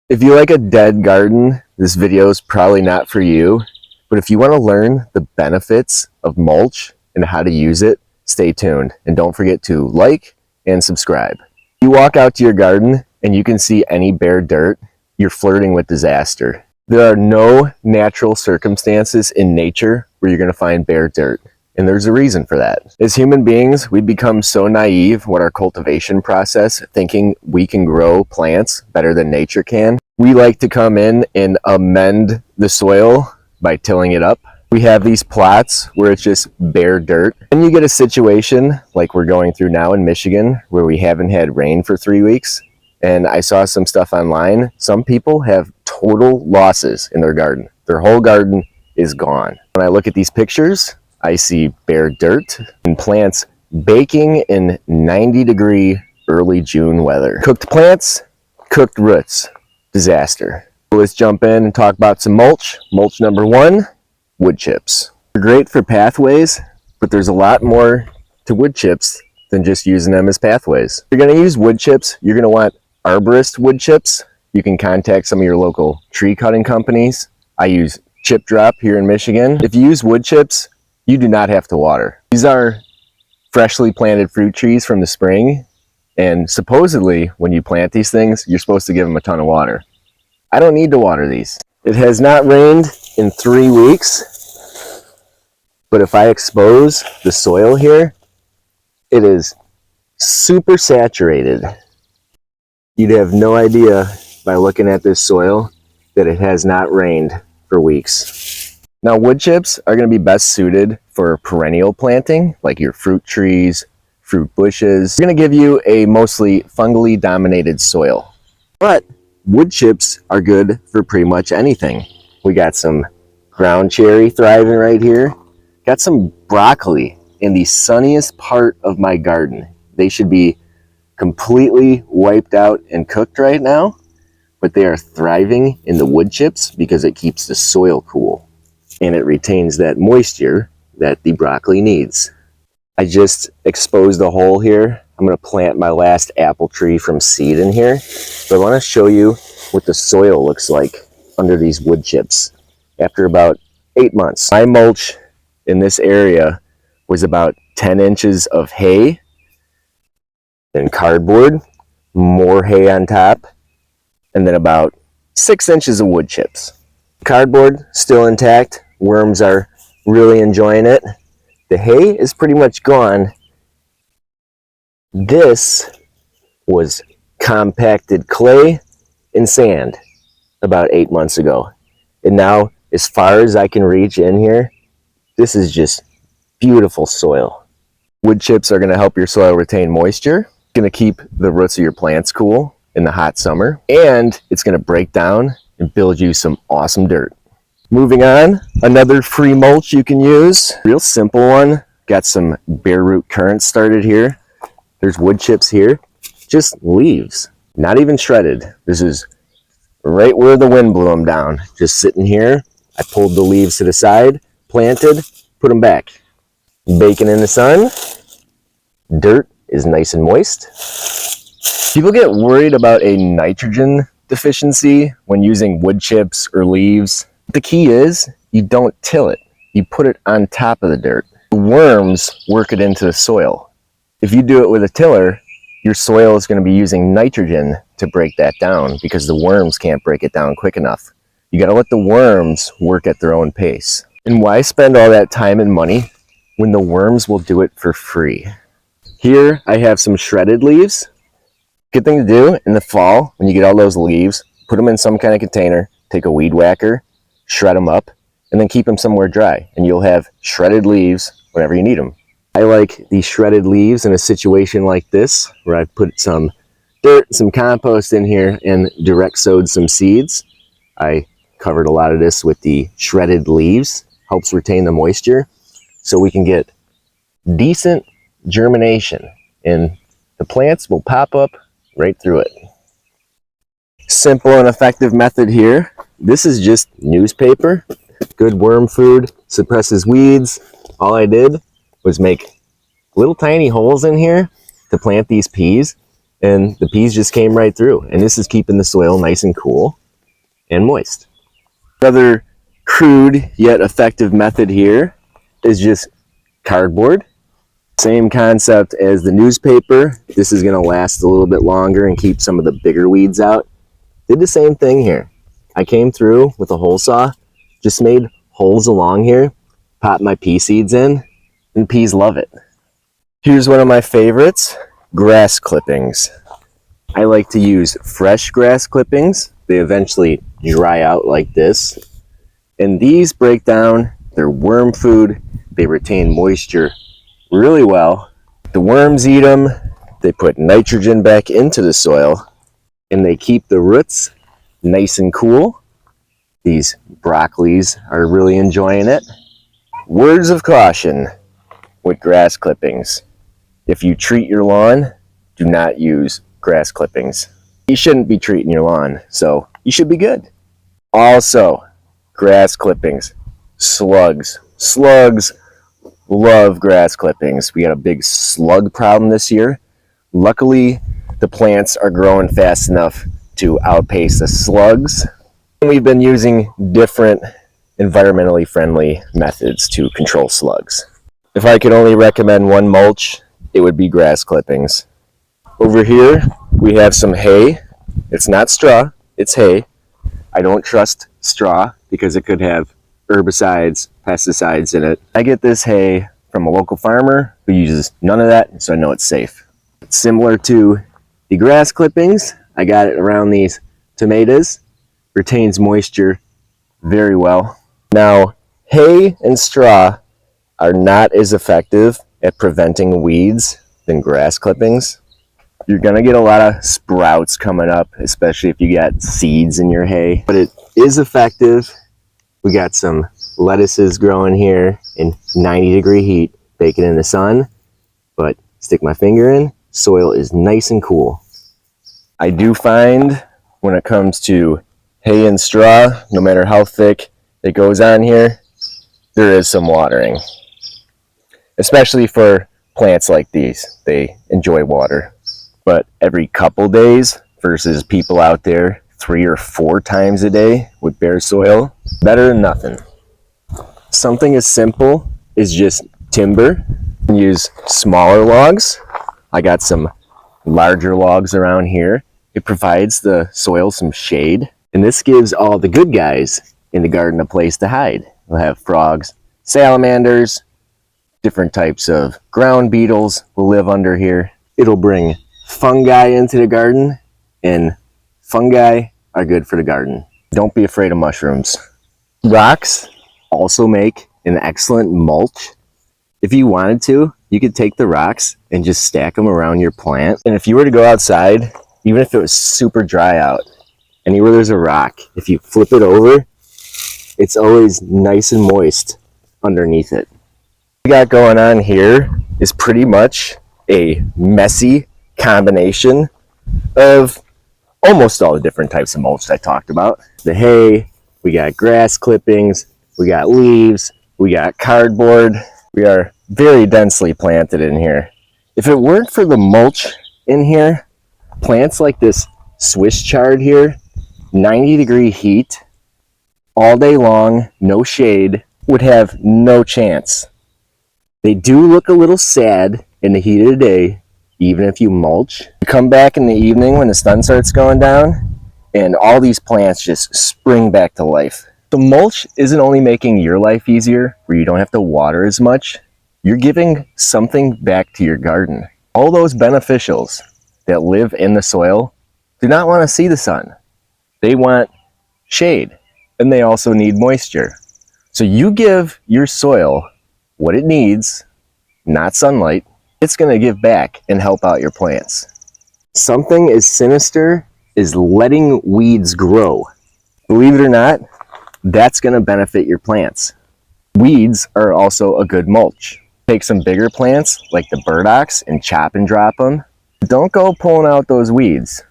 If you like a dead garden, this video is probably not for you. But if you want to learn the benefits of mulch and how to use it, stay tuned. And don't forget to like and subscribe. You walk out to your garden and you can see any bare dirt, you're flirting with disaster. There are no natural circumstances in nature where you're going to find bare dirt. And there's a reason for that. As human beings, we become so naive with our cultivation process, thinking we can grow plants better than nature can. We like to come in and amend the soil by tilling it up. We have these plots where it's just bare dirt. And you get a situation like we're going through now in Michigan, where we haven't had rain for 3 weeks. And I saw some stuff online. Some people have total losses in their garden. Their whole garden is gone. When I look at these pictures, I see bare dirt and plants baking in 90-degree early June weather. Cooked plants, cooked roots, disaster. So let's jump in and talk about some mulch. Mulch number 1, wood chips. They're great for pathways, but there's a lot more to wood chips than just using them as pathways. If you're going to use wood chips, you're going to want arborist wood chips. You can contact some of your local tree cutting companies. I use Chip Drop here in Michigan. If you use wood chips, you do not have to water. These are freshly planted fruit trees from the spring, and supposedly when you plant these things, you're supposed to give them a ton of water. I don't need to water these. It has not rained in 3 weeks, but if I expose the soil here, it is super saturated. You'd have no idea by looking at this soil that it has not rained for weeks. Now, wood chips are going to be best suited for perennial planting, like your fruit trees, fruit bushes. They're going to give you a mostly fungally dominated soil. But wood chips are good for pretty much anything. We got some ground cherry thriving right here. Got some broccoli in the sunniest part of my garden. They should be completely wiped out and cooked right now, but they are thriving in the wood chips because it keeps the soil cool. And it retains that moisture that the broccoli needs. I just exposed a hole here. I'm going to plant my last apple tree from seed in here. But I want to show you what the soil looks like under these wood chips after about 8 months. My mulch in this area was about 10 inches of hay, then cardboard, more hay on top, and then about 6 inches of wood chips. Cardboard still intact. Worms are really enjoying it. The hay is pretty much gone. This was compacted clay and sand about 8 months ago. And now, as far as I can reach in here, this is just beautiful soil. Wood chips are going to help your soil retain moisture. It's going to keep the roots of your plants cool in the hot summer. And it's going to break down and build you some awesome dirt. Moving on, another free mulch you can use. Real simple one. Got some bare root currants started here. There's wood chips here. Just leaves, not even shredded. This is right where the wind blew them down. Just sitting here. I pulled the leaves to the side, planted, put them back. Baking in the sun. Dirt is nice and moist. People get worried about a nitrogen deficiency when using wood chips or leaves. The key is you don't till it. You put it on top of the dirt. The worms work it into the soil. If you do it with a tiller, your soil is going to be using nitrogen to break that down because the worms can't break it down quick enough. You got to let the worms work at their own pace. And why spend all that time and money when the worms will do it for free? Here I have some shredded leaves. Good thing to do in the fall when you get all those leaves, put them in some kind of container, take a weed whacker, shred them up, and then keep them somewhere dry, and you'll have shredded leaves whenever you need them. I like these shredded leaves in a situation like this, where I put some dirt, some compost in here, and direct sowed some seeds. I covered a lot of this with the shredded leaves, helps retain the moisture, so we can get decent germination, and the plants will pop up right through it. Simple and effective method here. This is just newspaper. Good worm food, suppresses weeds. All I did was make little tiny holes in here to plant these peas. and the peas just came right through. And this is keeping the soil nice and cool and moist. Another crude yet effective method here is just cardboard. Same concept as the newspaper. This is going to last a little bit longer and keep some of the bigger weeds out. Did the same thing here. I came through with a hole saw, just made holes along here, popped my pea seeds in, and peas love it. Here's one of my favorites, grass clippings. I like to use fresh grass clippings. They eventually dry out like this. And these break down, they're worm food, they retain moisture really well. The worms eat them, they put nitrogen back into the soil, and they keep the roots nice and cool. These broccolis are really enjoying it. Words of caution with grass clippings. If you treat your lawn, do not use grass clippings. You shouldn't be treating your lawn, so you should be good. Also, grass clippings, slugs. Slugs love grass clippings. We got a big slug problem this year. Luckily, the plants are growing fast enough to outpace the slugs. We've been using different environmentally friendly methods to control slugs. If I could only recommend one mulch, it would be grass clippings. Over here, we have some hay. It's not straw, it's hay. I don't trust straw because it could have herbicides, pesticides in it. I get this hay from a local farmer who uses none of that, so I know it's safe. Similar to the grass clippings, I got it around these tomatoes. Retains moisture very well. Now, hay and straw are not as effective at preventing weeds than grass clippings. You're gonna get a lot of sprouts coming up, especially if you got seeds in your hay, but it is effective. We got some lettuces growing here in 90-degree heat, bake it in the sun, but stick my finger in, soil is nice and cool. I do find when it comes to hay and straw, no matter how thick it goes on here, there is some watering, especially for plants like these. They enjoy water. But every couple days versus people out there 3 or 4 times a day with bare soil, better than nothing. Something as simple as just timber. Use smaller logs. I got some larger logs around here. It provides the soil some shade, and this gives all the good guys in the garden a place to hide. We'll have frogs, salamanders, different types of ground beetles will live under here. It'll bring fungi into the garden, and fungi are good for the garden. Don't be afraid of mushrooms. Rocks also make an excellent mulch. If you wanted to, you could take the rocks and just stack them around your plant. And if you were to go outside, even if it was super dry out, anywhere there's a rock, if you flip it over, it's always nice and moist underneath it. What we got going on here is pretty much a messy combination of almost all the different types of mulch I talked about. The hay, we got grass clippings, we got leaves, we got cardboard. We are very densely planted in here. If it weren't for the mulch in here, plants like this Swiss chard here, 90-degree heat, all day long, no shade, would have no chance. They do look a little sad in the heat of the day, even if you mulch. You come back in the evening when the sun starts going down, and all these plants just spring back to life. The mulch isn't only making your life easier, where you don't have to water as much, you're giving something back to your garden. All those beneficials that live in the soil do not want to see the sun. They want shade, and they also need moisture. So you give your soil what it needs, not sunlight. It's going to give back and help out your plants. Something as sinister as letting weeds grow. Believe it or not, that's going to benefit your plants. Weeds are also a good mulch. Take some bigger plants like the burdocks and chop and drop them. Don't go pulling out those weeds.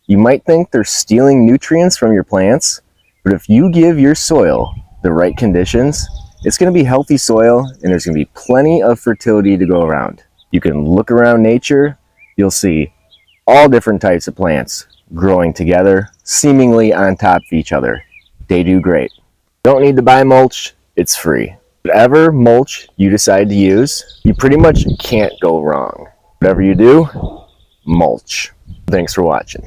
You might think they're stealing nutrients from your plants, but if you give your soil the right conditions, it's going to be healthy soil, and there's going to be plenty of fertility to go around. You can look around nature, you'll see all different types of plants growing together, seemingly on top of each other. They do great. Don't need to buy mulch, it's free. Whatever mulch you decide to use, you pretty much can't go wrong. Whatever you do, mulch. Thanks for watching.